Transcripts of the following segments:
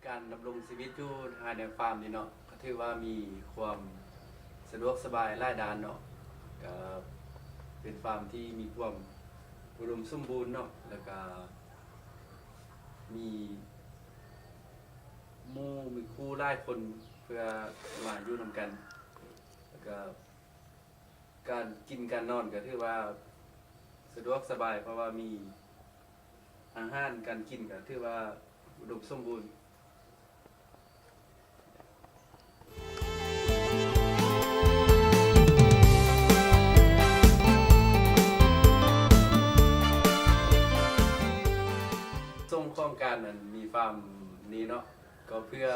การดำรงชีวิตอยู่ภายในฟาร์มนี่เนาะก็ถือว่ามีความสะดวกสบายหลายด้านเนาะก็เป็นฟาร์มที่มีความอุดมสมบูรณ์เนาะแล้วก็มีหมู่มีคู่หลายคนเพื่อมาอยู่นำกันแล้วก็การกินการนอนก็ถือว่าสะดวกสบายเพราะว่ามีอาหารการกินก็ถือว่าอุดมสมบูรณ์ส่งโครงการนั้นมีฟาร์มนี้เนาะก็เพื่อ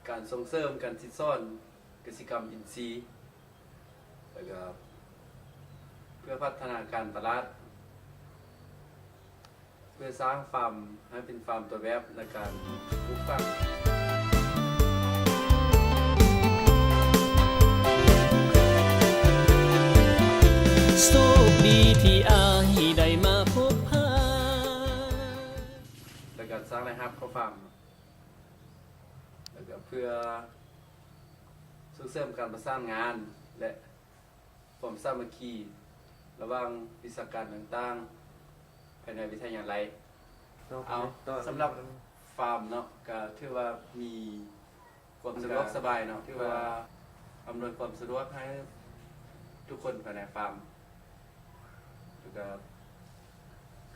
การส่งเสริมการสิซ่อนกสิกรรมอินทรีย์แล้วก็เพื่อพัฒนาการตลาดเพื่อสร้างฟาร์มให้เป็นฟาร์มตัวแบบในการปลูกฝังโชคดีที่อายได้มาพบหาและการสร้างรายรับเข้าฟาร์มแล้วก็เพื่อส่งเสริมการประสานงานและความสามัคคีระหว่างวิชาการต่างๆภายในวิทยาลัยเอาสำหรับฟาร์มเนาะก็ถือว่ามีความสะดวกสบายเนาะที่ว่าอำนวยความสะดวกให้ทุกคนภายในฟาร์มแล้วก็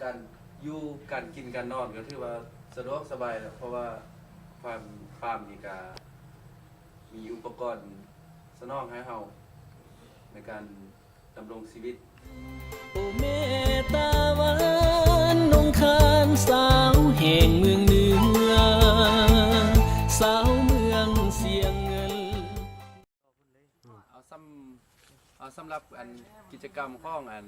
การอยู่การกินการนอนก็ถือว่าสะดวกสบายเพราะว่าฟาร์มนี่ก็มีอุปกรณ์สนองให้เฮาในการดำรงชีวิตโอเมตาวันนงคานสาวแห่งเมืองเหนือสาวเมืองเสียงเงินเอาสำหรับอันกิจกรรมของอัน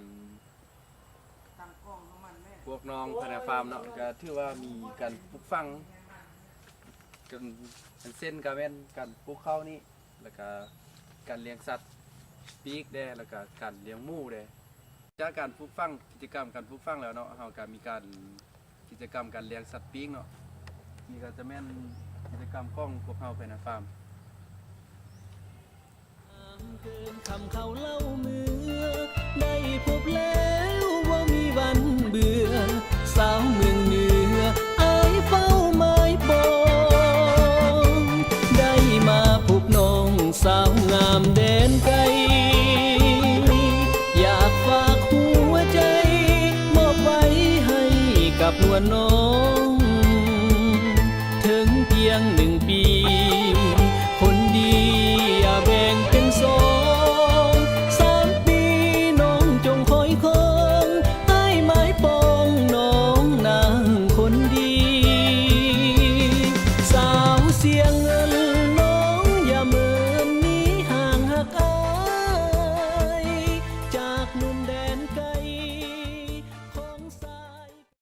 พวกน้องภายในฟาร์มเนาะก็ถือว่ามีการปลูกฝังกันเส้นกาเว้นการปลูกข้าวนี่แล้วก็การเลี้ยงสัตว์ปีกได้แล้วก็การเลี้ยงหมูได้จากการปลูกฝังกิจกรรมการปลูกฝังแล้วเนาะเราก็มีการกิจกรรมการเลี้ยงสัตว์ปีกเนาะนี่ก็จะแม่นกิจกรรมของพวกเราภายในฟาร์มเกินคำเขาเล่าเมื่อได้พบแล้วว่ามีวันเบื่อสาวเมืองเหนืออายเฝ้าไม้ปองได้มาพบน้องสาวงามแดนไกลอยากฝากหัวใจมอบไว้ให้กับนวลน้องถึงเพียง1 ปีคนดีอย่าแบ่งเป็น2 3 ปีน้องจงคอยคงให้ไม้ปองน้องนางคนดีสาวเสียงเงิน